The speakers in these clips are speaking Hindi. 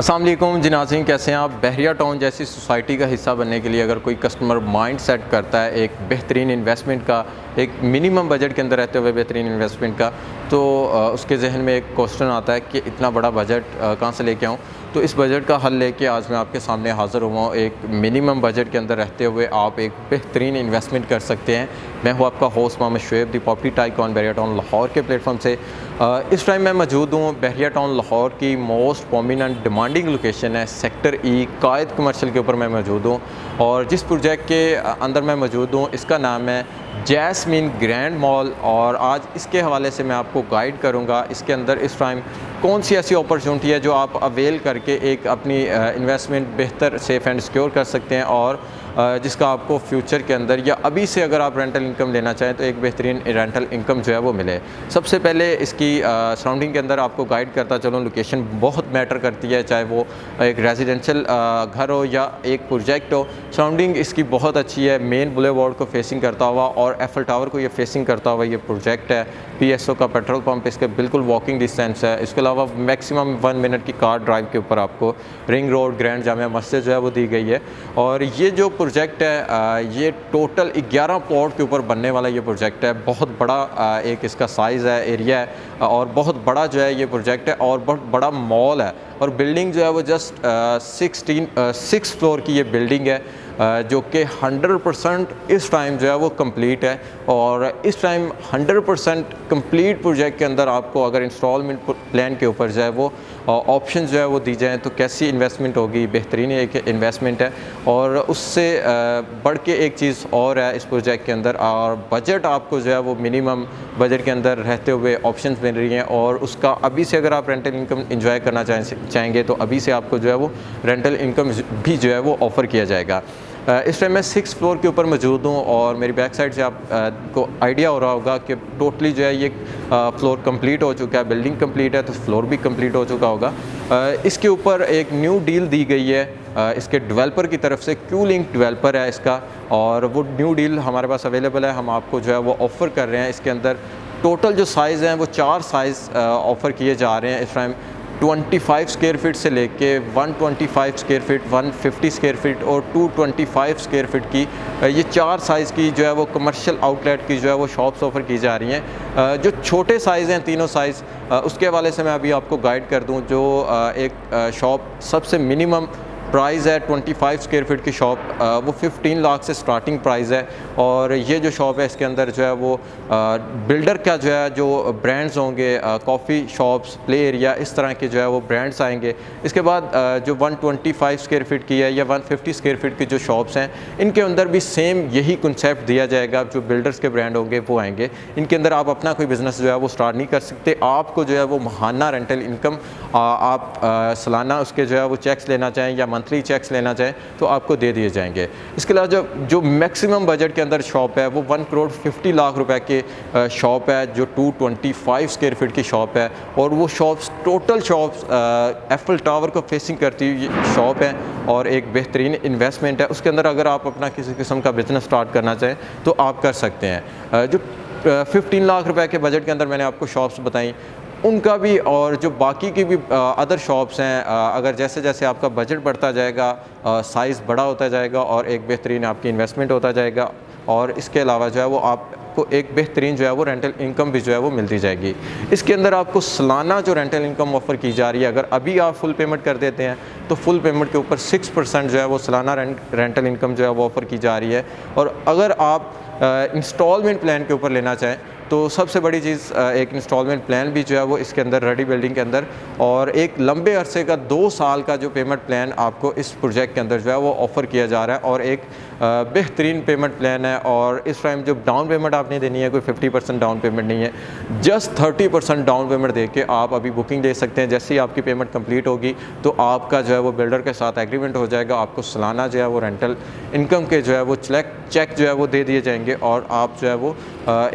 अस्सलाम वालेकुम जी नाज़रीन, कैसे हैं आप। बहरिया टाउन जैसी सोसाइटी का हिस्सा बनने के लिए अगर कोई कस्टमर माइंड सेट करता है एक बेहतरीन इन्वेस्टमेंट का, एक मिनिमम बजट के अंदर रहते हुए बेहतरीन इन्वेस्टमेंट का, तो उसके जहन में एक क्वेश्चन आता है कि इतना बड़ा बजट कहाँ से लेके आऊँ। तो इस बजट का हल लेके आज मैं आपके सामने हाज़िर हुआ हूँ। एक मिनिमम बजट के अंदर रहते हुए आप एक बेहतरीन इन्वेस्टमेंट कर सकते हैं। मैं हूँ आपका host Mohammad Shoaib, the property tycoon Bahria town Lahore के प्लेटफॉर्म से। इस टाइम मैं मौजूद हूँ बहरिया टाउन लाहौर की मोस्ट प्रोमिनेंट डिमांडिंग लोकेशन है सेक्टर ई कायद कमर्शियल के ऊपर मैं मौजूद हूँ। और जिस प्रोजेक्ट के अंदर मैं मौजूद हूँ इसका नाम है जैस्मीन ग्रैंड मॉल, और आज इसके हवाले से मैं आपको गाइड करूँगा इसके अंदर इस टाइम कौन सी ऐसी अपॉर्चुनिटी है जो आप अवेल करके एक अपनी इन्वेस्टमेंट बेहतर सेफ़ एंड सिक्योर कर सकते हैं, और जिसका आपको फ्यूचर के अंदर या अभी से अगर आप रेंटल इनकम लेना चाहें तो एक बेहतरीन रेंटल इनकम जो है वो मिले। सबसे पहले इसकी सराउंडिंग के अंदर आपको गाइड करता चलूँ, लोकेशन बहुत मैटर करती है, चाहे वो एक रेजिडेंशियल घर हो या एक प्रोजेक्ट हो। सराउंडिंग इसकी बहुत अच्छी है, मेन बुलेवार्ड को फेसिंग करता हुआ और एफएल टावर को ये फेसिंग करता हुआ ये प्रोजेक्ट है। पीएसओ का पेट्रोल पंप इसके बिल्कुल वॉकिंग डिस्टेंस है। इसके अलावा मैक्सिमम 1 मिनट की कार ड्राइव के ऊपर आपको ring road grand Jamia Masjid जो है वो दी गई है। और ये जो प्रोजेक्ट है ये टोटल 11 प्लॉट के ऊपर बनने वाला ये प्रोजेक्ट है। बहुत बड़ा एक इसका साइज़ है, एरिया है, और बहुत बड़ा जो है ये प्रोजेक्ट है, और बहुत बड़ा मॉल है। और बिल्डिंग जो है वो जस्ट 6 फ्लोर की ये बिल्डिंग है, जो कि 100% इस टाइम जो है वो कंप्लीट है। और इस टाइम 100% कंप्लीट प्रोजेक्ट के अंदर आपको अगर इंस्टॉलमेंट प्लान के ऊपर जो है वो ऑप्शन जो है वो दी जाएँ तो कैसी इन्वेस्टमेंट होगी, बेहतरीन एक इन्वेस्टमेंट है। और उससे बढ़ के एक चीज़ और है इस प्रोजेक्ट के अंदर, और बजट आपको जो है वो मिनिमम बजट के अंदर रहते हुए ऑप्शंस मिल रही हैं। और उसका अभी से अगर आप रेंटल इनकम एंजॉय करना चाहेंगे तो अभी से आपको जो है वो रेंटल इनकम भी जो है वो ऑफ़र किया जाएगा। इस टाइम मैं 6 फ्लोर के ऊपर मौजूद हूँ, और मेरी बैक साइड से आपको आइडिया हो रहा होगा कि टोटली जो है ये फ्लोर कंप्लीट हो चुका है। बिल्डिंग कंप्लीट है तो फ्लोर भी कंप्लीट हो चुका होगा। इसके ऊपर एक न्यू डील दी गई है इसके डेवलपर की तरफ से। क्यू लिंक डेवलपर है इसका, और वो न्यू डील हमारे पास अवेलेबल है। हम आपको जो है वो ऑफ़र कर रहे हैं। इसके अंदर टोटल जो साइज़ हैं वो 4 साइज़ ऑफ़र किए जा रहे हैं इस टाइम। 25 स्क्वायर फीट से लेके 125 स्क्वायर फीट, 150 स्क्वायर फीट और 225 स्क्वायर फीट की ये 4 साइज़ की जो है वो कमर्शियल आउटलेट की जो है वो शॉप्स ऑफ़र की जा रही हैं। जो छोटे साइज़ हैं तीनों साइज़, उसके हवाले से मैं अभी आपको गाइड कर दूं। जो एक शॉप सबसे मिनिमम प्राइस है 25 स्क्वायर फीट की शॉप, वो 15 लाख से स्टार्टिंग प्राइस है। और ये जो शॉप है इसके अंदर जो है वो बिल्डर का जो है जो ब्रांड्स होंगे, कॉफ़ी शॉप्स, प्ले एरिया, इस तरह के जो है वो ब्रांड्स आएंगे। इसके बाद जो 125 स्क्वायर फीट की है या 150 स्क्वायर फीट की जो शॉप्स हैं इनके अंदर भी सेम यही कंसेप्ट दिया जाएगा। जो बिल्डर्स के ब्रांड होंगे वो आएंगे। इनके अंदर आप अपना कोई बिज़नेस जो है वो स्टार्ट नहीं कर सकते। आपको जो है वो माहाना रेंटल इनकम आप सालाना उसके जो है वो चेक्स लेना चाहें या मंथली चेक्स लेना चाहें तो आपको दे दिए जाएंगे। इसके अलावा जो मैक्सिमम बजट के अंदर शॉप है वो 1 करोड़ 50 लाख रुपए के शॉप है, जो 225 स्क्वायर फीट की शॉप है। और वो shops total shops FL tower को फेसिंग करती हुई शॉप है, और एक बेहतरीन इन्वेस्टमेंट है। उसके अंदर अगर आप अपना किसी किस्म का बिज़नेस स्टार्ट करना चाहें तो आप कर सकते हैं। जो 15 लाख रुपए के बजट के अंदर मैंने आपको शॉप्स बताई उनका भी, और जो बाकी की भी अदर शॉप्स हैं, अगर जैसे जैसे आपका बजट बढ़ता जाएगा, साइज़ बड़ा होता जाएगा और एक बेहतरीन आपकी इन्वेस्टमेंट होता जाएगा, और इसके अलावा जो है वो आपको एक बेहतरीन जो है वो रेंटल इनकम भी जो है वो मिलती जाएगी। इसके अंदर आपको सालाना जो रेंटल इनकम ऑफ़र की जा रही है, अगर अभी आप फुल पेमेंट कर देते हैं तो फुल पेमेंट के ऊपर 6% जो है वो सालाना रेंटल इनकम जो है वो ऑफ़र की जा रही है। और अगर आप इंस्टॉलमेंट प्लान के ऊपर लेना चाहें तो सबसे बड़ी चीज़ एक इंस्टॉलमेंट प्लान भी जो है वो इसके अंदर रेडी बिल्डिंग के अंदर, और एक लंबे अरसे का 2 साल का जो पेमेंट प्लान आपको इस प्रोजेक्ट के अंदर जो है वो ऑफ़र किया जा रहा है। और एक बेहतरीन पेमेंट प्लान है। और इस टाइम जो डाउन पेमेंट आपने देनी है कोई 50% डाउन पेमेंट नहीं है, जस्ट 30% डाउन पेमेंट दे के आप अभी बुकिंग दे सकते हैं। जैसे ही आपकी पेमेंट कंप्लीट होगी तो आपका जो है वो बिल्डर के साथ एग्रीमेंट हो जाएगा। आपको सालाना जो है वो रेंटल इनकम के जो है वो चेक जो है वो दे दिए जाएंगे, जाएंगे और आप जो है वो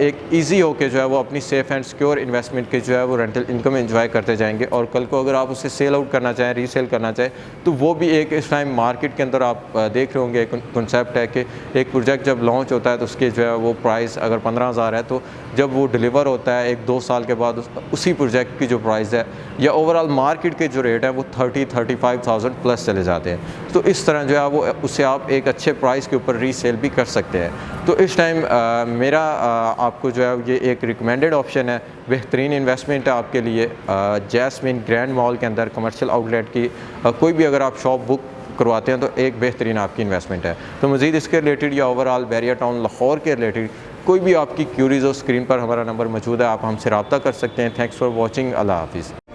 एक ईजी होके जो है वो अपनी सेफ़ एंड सिक्योर इन्वेस्टमेंट की जो है वो रेंटल इनकम एंजॉय करते जाएंगे। और कल को अगर आप उसे सेल आउट करना चाहें, रीसेल करना चाहें, तो वो भी एक इस टाइम मार्केट के अंदर आप देख रहे होंगे एक कॉन्सेप्ट है कि एक प्रोजेक्ट जब लॉन्च होता है तो उसके जो है वो प्राइस अगर 15,000 है, तो जब वो डिलीवर होता है 1-2 साल के बाद उसी प्रोजेक्ट की जो प्राइस है या ओवरऑल मार्केट के जो रेट है वो 30-35,000 प्लस चले जाते हैं। तो इस तरह जो है वो उसे आप एक अच्छे प्राइस के ऊपर रीसेल भी कर सकते हैं। तो इस टाइम मेरा आपको जो है ये एक रिकमेंडेड ऑप्शन है, बेहतरीन इन्वेस्टमेंट है आपके लिए। जैस्मिन ग्रैंड मॉल के अंदर कमर्शियल आउटलेट की कोई भी अगर आप शॉप बुक करवाते हैं तो एक बेहतरीन आपकी इन्वेस्टमेंट है। तो मज़ीद इसके रिलेटेड या ओवरऑल बहरिया टाउन लाहौर के रिलेटेड कोई भी आपकी क्यूरीज हो, स्क्रीन पर हमारा नंबर मौजूद है, आप हमसे रब्ता कर सकते हैं। Thanks for watching. अल्लाह हाफिज़।